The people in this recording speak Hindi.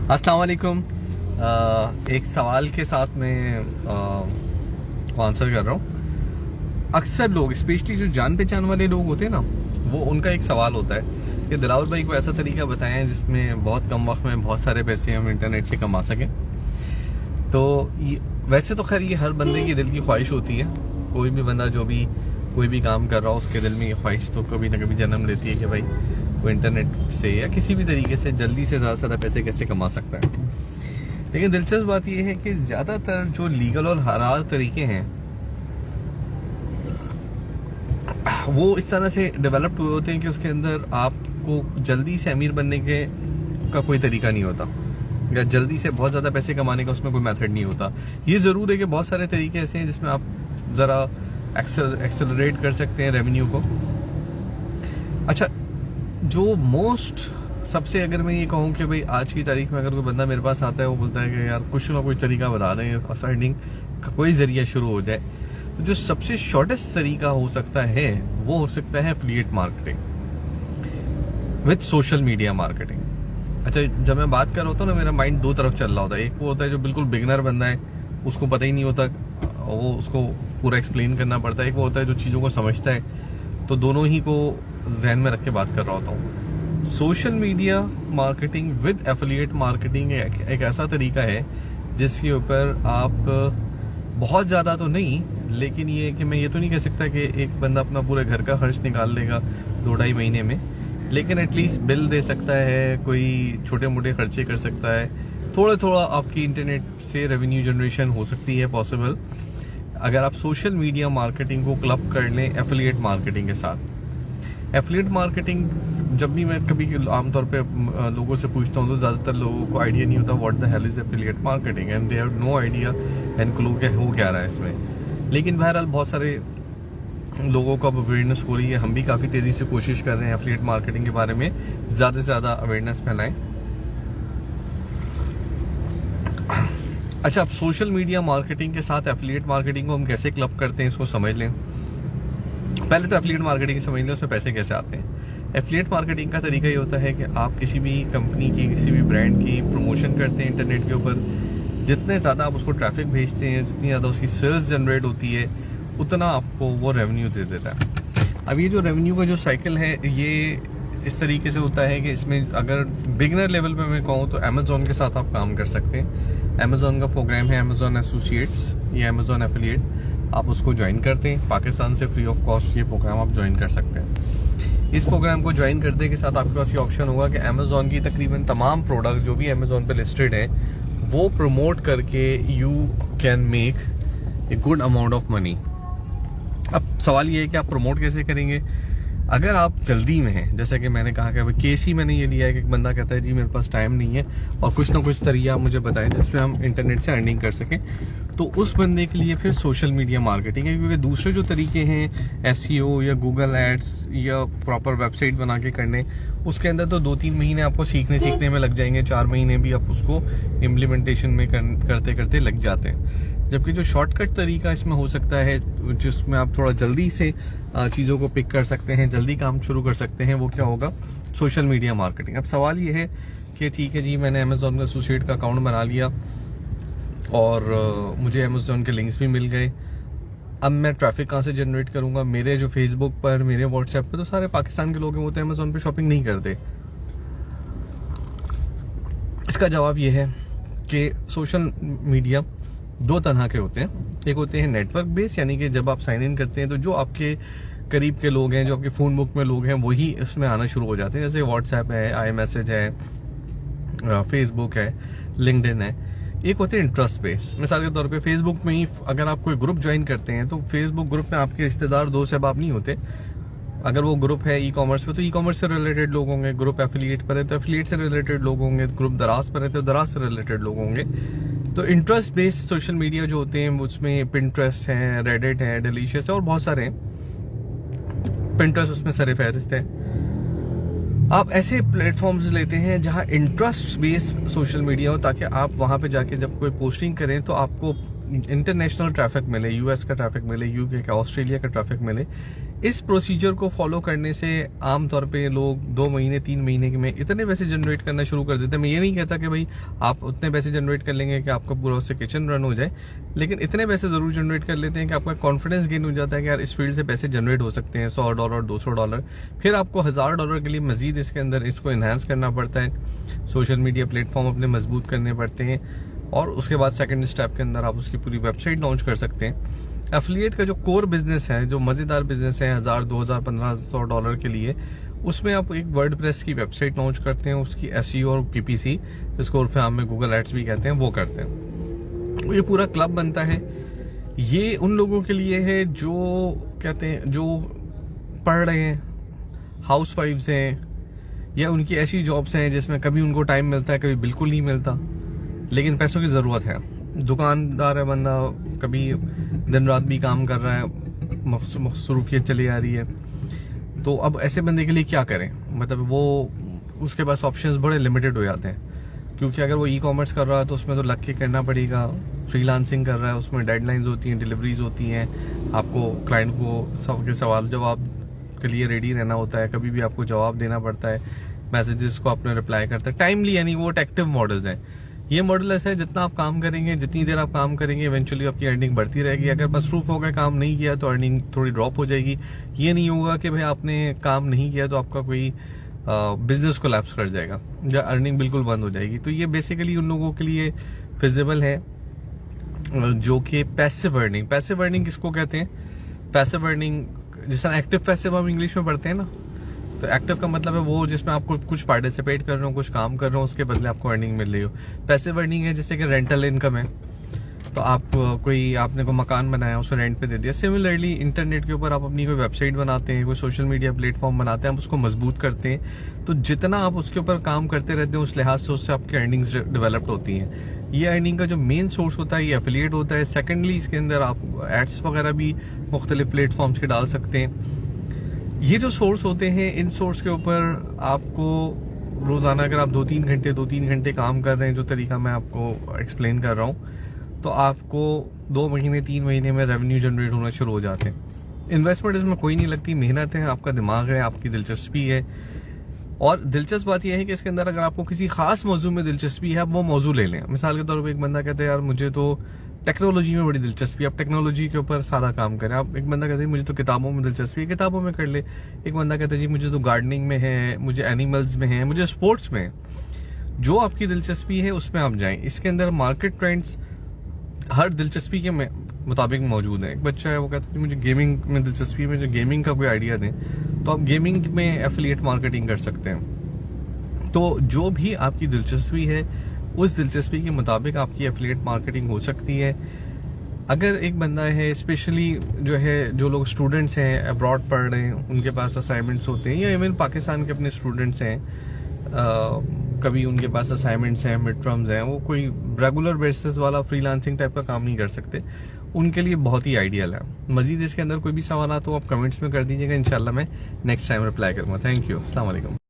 अस्सलाम वालेकुम। एक सवाल के साथ मैं आंसर कर रहा हूँ। अक्सर लोग, स्पेशली जो जान पहचान वाले लोग होते हैं ना, वो उनका एक सवाल होता है कि दिलावर भाई को ऐसा तरीका बताएं जिसमें बहुत कम वक्त में बहुत सारे पैसे हम इंटरनेट से कमा सकें। तो वैसे तो खैर ये हर बंदे की दिल की ख्वाहिश होती है। कोई भी बंदा जो भी कोई भी काम कर रहा हो, उसके दिल में ये ख्वाहिश तो कभी ना कभी जन्म लेती है कि भाई वो इंटरनेट से या किसी भी तरीके से जल्दी से ज़्यादा से ज़्यादा पैसे कैसे कमा सकता है। लेकिन दिलचस्प बात यह है कि ज़्यादातर जो लीगल और हलाल तरीके हैं वो इस तरह से डेवलप्ड हुए होते हैं कि उसके अंदर आपको जल्दी से अमीर बनने का कोई तरीका नहीं होता, या जल्दी से बहुत ज़्यादा पैसे कमाने का उसमें कोई मेथड नहीं होता। ये ज़रूर है कि बहुत सारे तरीके ऐसे हैं जिसमें आप ज़रा एक्सेलरेट कर सकते हैं रेवेन्यू को। अच्छा, जो सबसे अगर मैं ये कहूँ कि भाई आज की तारीख में अगर कोई बंदा मेरे पास आता है, वो बोलता है कि यार कुछ ना कुछ तरीका बता दें, अर्निंग का कोई जरिया शुरू हो जाए, तो जो सबसे शॉर्टेस्ट तरीका हो सकता है वो हो सकता है affiliate marketing with social media marketing. अच्छा, जब मैं बात कर रहा होता हूँ ना, मेरा माइंड दो तरफ चल रहा होता है। एक वो होता है जो बिल्कुल बिगनर बंदा है, उसको पता ही नहीं होता, वो उसको पूरा एक्सप्लेन करना पड़ता है। एक वो होता है जो चीज़ों को समझता है। तो दोनों ही को जहन में रख के बात कर रहा होता हूँ। Social media marketing with affiliate marketing एक ऐसा तरीका है जिसके ऊपर आप बहुत ज़्यादा तो नहीं, लेकिन ये कि मैं ये तो नहीं कह सकता कि एक बंदा अपना पूरे घर का खर्च निकाल लेगा 2-2.5 महीने में, लेकिन एटलीस्ट बिल दे सकता है, कोई छोटे मोटे खर्चे कर सकता है, थोड़ा आपकी इंटरनेट से रेवेन्यू जनरेशन हो सकती है पॉसिबल, अगर आप सोशल मीडिया मार्केटिंग को क्लब कर लें एफिलिएट मार्केटिंग के साथ। एफिलिएट मार्केटिंग जब भी मैं कभी आमतौर पे लोगों से पूछता हूँ तो ज़्यादातर लोगों को आइडिया नहीं होता what the hell is affiliate marketing, and they have no idea and clue क्या हो क्या रहा है इसमें। लेकिन बहरहाल बहुत सारे लोगों को अब अवेयरनेस हो रही है। हम भी काफ़ी तेज़ी से कोशिश कर रहे हैं एफिलिएट मार्केटिंग के बारे में ज़्यादा से ज़्यादा अवेयरनेस फैलाएं। अच्छा, अब सोशल मीडिया मार्केटिंग के साथ एफिलिएट मार्केटिंग को हम कैसे क्लब करते हैं, इसको समझ लें। पहले तो एफिलिएट मार्केटिंग समझ लें, उसमें पैसे कैसे आते हैं। एफिलिएट मार्केटिंग का तरीका ये होता है कि आप किसी भी कंपनी की, किसी भी ब्रांड की प्रमोशन करते हैं इंटरनेट के ऊपर। जितने ज़्यादा आप उसको ट्रैफिक भेजते हैं, जितनी ज़्यादा उसकी सेल्स जनरेट होती है, उतना आपको वो रेवेन्यू दे देता है। अब ये जो रेवेन्यू का जो साइकिल है, ये इस तरीके से होता है कि इसमें अगर बिगनर लेवल पे मैं कहूँ तो अमेजोन के साथ आप काम कर सकते हैं। अमेजोन का प्रोग्राम है अमेजोन एसोसिएट्स या अमेजोन एफिलिएट, आप उसको ज्वाइन करते हैं। पाकिस्तान से फ्री ऑफ कॉस्ट ये प्रोग्राम आप ज्वाइन कर सकते हैं। इस प्रोग्राम को ज्वाइन करने के साथ आपके पास ये ऑप्शन होगा कि अमेजोन की तकरीबन तमाम प्रोडक्ट जो भी अमेजोन पे लिस्टेड है वो प्रमोट करके you can make a good amount of money. अब सवाल ये है कि आप प्रमोट कैसे करेंगे। अगर आप जल्दी में हैं, जैसा कि मैंने कहा कि केस ही मैंने ये लिया है कि एक बंदा कहता है जी मेरे पास टाइम नहीं है और कुछ ना कुछ तरीका आप मुझे बताएं जिसमें हम इंटरनेट से अर्निंग कर सकें, तो उस बंदे के लिए फिर सोशल मीडिया मार्केटिंग है। क्योंकि दूसरे जो तरीके हैं एसईओ या गूगल एड्स या प्रॉपर वेबसाइट बना के करने, उसके अंदर तो 2-3 महीने आपको सीखने में लग जाएंगे, 4 महीने भी आप उसको इम्प्लीमेंटेशन में करते करते लग जाते हैं। जबकि जो शॉर्टकट तरीका इसमें हो सकता है, जिसमें आप थोड़ा जल्दी से चीज़ों को पिक कर सकते हैं, जल्दी काम शुरू कर सकते हैं, वो क्या होगा, सोशल मीडिया मार्केटिंग। अब सवाल ये है कि ठीक है जी, मैंने अमेजोन एसोसिएट का अकाउंट बना लिया और मुझे अमेजोन के लिंक्स भी मिल गए। अब मैं ट्रैफिक कहाँ से जनरेट करूँगा। मेरे जो फेसबुक पर, मेरे व्हाट्सएप पर तो सारे पाकिस्तान के लोग हैं, वो तो अमेजोन पे शॉपिंग नहीं करते। इसका जवाब ये है कि सोशल मीडिया 2 तरह के होते हैं। एक होते हैं नेटवर्क बेस, यानी कि जब आप साइन इन करते हैं तो जो आपके करीब के लोग हैं, जो आपके फ़ोन बुक में लोग हैं, वही उसमें आना शुरू हो जाते हैं। जैसे व्हाट्सएप है, आई मैसेज है, फेसबुक है, लिंक्डइन है। एक होते हैं इंटरेस्ट बेस। मिसाल के तौर पे फेसबुक में ही अगर आप कोई ग्रुप ज्वाइन करते हैं तो फेसबुक ग्रुप में आपके रिश्तेदार, दोस्त अहबाब नहीं होते। अगर वो ग्रुप है ई कॉमर्स पे तो ई कॉमर्स से रिलेटेड लोग होंगे, ग्रुप एफिलिएट पर है तो एफिलिएट से रिलेटेड लोग होंगे, ग्रुप दराज पर है तो दराज से रिलेटेड लोग होंगे। तो इंटरेस्ट बेस्ड सोशल मीडिया जो होते हैं उसमें पिंटरेस्ट है, रेडिट है, डिलीशियस है और बहुत सारे हैं। पिंटरेस्ट उसमें सरे फहरिस्त है। आप ऐसे प्लेटफॉर्म्स लेते हैं जहां इंटरेस्ट बेस्ड सोशल मीडिया हो, ताकि आप वहां पे जाके जब कोई पोस्टिंग करें तो आपको इंटरनेशनल ट्रैफिक मिले, यूएस का ट्रैफिक मिले, यूके का, ऑस्ट्रेलिया का ट्रैफिक मिले। इस प्रोसीजर को फॉलो करने से आमतौर पे लोग 2 महीने 3 महीने में इतने पैसे जनरेट करना शुरू कर देते हैं। मैं ये नहीं कहता कि भाई आप उतने पैसे जनरेट कर लेंगे कि आपका पूरा उससे किचन रन हो जाए, लेकिन इतने पैसे जरूर जनरेट कर लेते हैं कि आपका कॉन्फिडेंस गेन हो जाता है कि यार इस फील्ड से पैसे जनरेट हो सकते हैं, $100 $200। फिर आपको $1000 के लिए मजीद इसके अंदर इसको इन्हांस करना पड़ता है, सोशल मीडिया प्लेटफॉर्म अपने मजबूत करने पड़ते हैं, और उसके बाद सेकंड स्टेप के अंदर आप उसकी पूरी वेबसाइट लॉन्च कर सकते हैं। एफिलिएट का जो कोर बिजनेस है, जो मजेदार बिजनेस है $1000 $2000 $1500 के लिए, उसमें आप एक वर्डप्रेस की वेबसाइट लॉन्च करते हैं, उसकी एसईओ और पीपीसी, जिसको उर्फ आम में गूगल एड्स भी कहते हैं, वो करते हैं। ये पूरा क्लब बनता है। ये उन लोगों के लिए है जो कहते हैं जो पढ़ रहे हैं, हाउसवाइफ्स हैं, या उनकी ऐसी जॉब्स हैं जिसमें कभी उनको टाइम मिलता है, कभी बिल्कुल नहीं मिलता, लेकिन पैसों की ज़रूरत है। दुकानदार है बंदा, कभी दिन रात भी काम कर रहा है, मसरूफियत चली आ रही है, तो अब ऐसे बंदे के लिए क्या करें? मतलब वो उसके पास ऑप्शंस बड़े लिमिटेड हो जाते हैं, क्योंकि अगर वो ई कॉमर्स कर रहा है तो उसमें तो लग के करना पड़ेगा, फ्रीलांसिंग कर रहा है उसमें डेडलाइंस होती हैं, डिलीवरीज होती हैं, आपको क्लाइंट को सबके सवाल जवाब के लिए रेडी रहना होता है, कभी भी आपको जवाब देना पड़ता है, मैसेजेस को आपने रिप्लाई करता है टाइमली, यानी वो एक्टिव मॉडल्स हैं। ये मॉडल ऐसा है, जितना आप काम करेंगे, जितनी देर आप काम करेंगे, इवेंचुअली आपकी अर्निंग बढ़ती रहेगी। अगर मसरूफ होकर काम नहीं किया तो अर्निंग थोड़ी ड्रॉप हो जाएगी। ये नहीं होगा कि भाई आपने काम नहीं किया तो आपका कोई बिजनेस कोलैप्स कर जाएगा या अर्निंग बिल्कुल बंद हो जाएगी। तो ये बेसिकली उन लोगों के लिए फिजिबल है जो कि पैसिव अर्निंग। पैसिव अर्निंग किसको कहते हैं? पैसिव अर्निंग जिस तरह एक्टिव पैसिव हम इंग्लिश में पढ़ते हैं ना, तो एक्टिव का मतलब है वो जिसमें आपको कुछ पार्टिसिपेट कर रहे हो, कुछ काम कर रहे हो, उसके बदले आपको अर्निंग मिल रही हो। पैसिव अर्निंग है जैसे कि रेंटल इनकम है, तो आप आपने कोई मकान बनाया, उसको रेंट पे दे दिया। सिमिलरली इंटरनेट के ऊपर आप अपनी कोई वेबसाइट बनाते हैं, कोई सोशल मीडिया प्लेटफॉर्म बनाते हैं, आप उसको मजबूत करते हैं, तो जितना आप उसके ऊपर काम करते रहते हैं उस लिहाज से उससे आपकी अर्निंग्स डेवलप्ड होती हैं। ये अर्निंग का जो मेन सोर्स होता है ये एफिलिएट होता है। सेकेंडली इसके अंदर आप एड्स वगैरह भी मुख्तलिफ प्लेटफॉर्म्स के डाल सकते हैं। ये जो सोर्स होते हैं, इन सोर्स के ऊपर आपको रोजाना अगर आप 2-3 घंटे काम कर रहे हैं, जो तरीका मैं आपको एक्सप्लेन कर रहा हूँ, तो आपको 2 महीने 3 महीने में रेवेन्यू जनरेट होना शुरू हो जाते हैं। इन्वेस्टमेंट इसमें कोई नहीं लगती, मेहनत है, आपका दिमाग है, आपकी दिलचस्पी है। और दिलचस्प बात यह है कि इसके अंदर अगर आपको किसी खास मौजू में दिलचस्पी है, आप वो मौजू ले लें। मिसाल के तौर पर एक बंदा कहता है यार मुझे तो टेक्नोलॉजी में बड़ी दिलचस्पी है, आप टेक्नोलॉजी के ऊपर सारा काम करें। आप एक बंदा कहते हैं मुझे तो किताबों में दिलचस्पी है, किताबों में कर ले। एक बंदा कहता है जी मुझे तो गार्डनिंग में है, मुझे एनिमल्स में है, मुझे स्पोर्ट्स में है। जो आपकी दिलचस्पी है उसमें आप जाएं। इसके अंदर मार्केट ट्रेंड्स हर दिलचस्पी के मुताबिक मौजूद है। एक बच्चा है वो कहता है मुझे गेमिंग में दिलचस्पी है, मुझे गेमिंग का कोई आइडिया दें, तो आप गेमिंग में एफिलिएट मार्केटिंग कर सकते हैं। तो जो भी आपकी दिलचस्पी है उस दिलचस्पी के मुताबिक आपकी एफिलिएट मार्केटिंग हो सकती है। अगर एक बंदा है, स्पेशली जो लोग स्टूडेंट्स हैं, अब्रॉड पढ़ रहे हैं, उनके पास असाइनमेंट्स होते हैं, या इवन पाकिस्तान के अपने स्टूडेंट्स हैं, कभी उनके पास असाइनमेंट्स हैं, मिड टर्म्स हैं, वो कोई रेगुलर बेसिस वाला फ्रीलांसिंग टाइप का काम नहीं कर सकते, उनके लिए बहुत ही आइडियल है। मजीद इसके अंदर कोई भी सवाल तो आप कमेंट्स में कर दीजिएगा, इंशाल्लाह मैं नेक्स्ट टाइम रिप्लाई करूँगा। थैंक यू, अस्सलाम वालेकुम।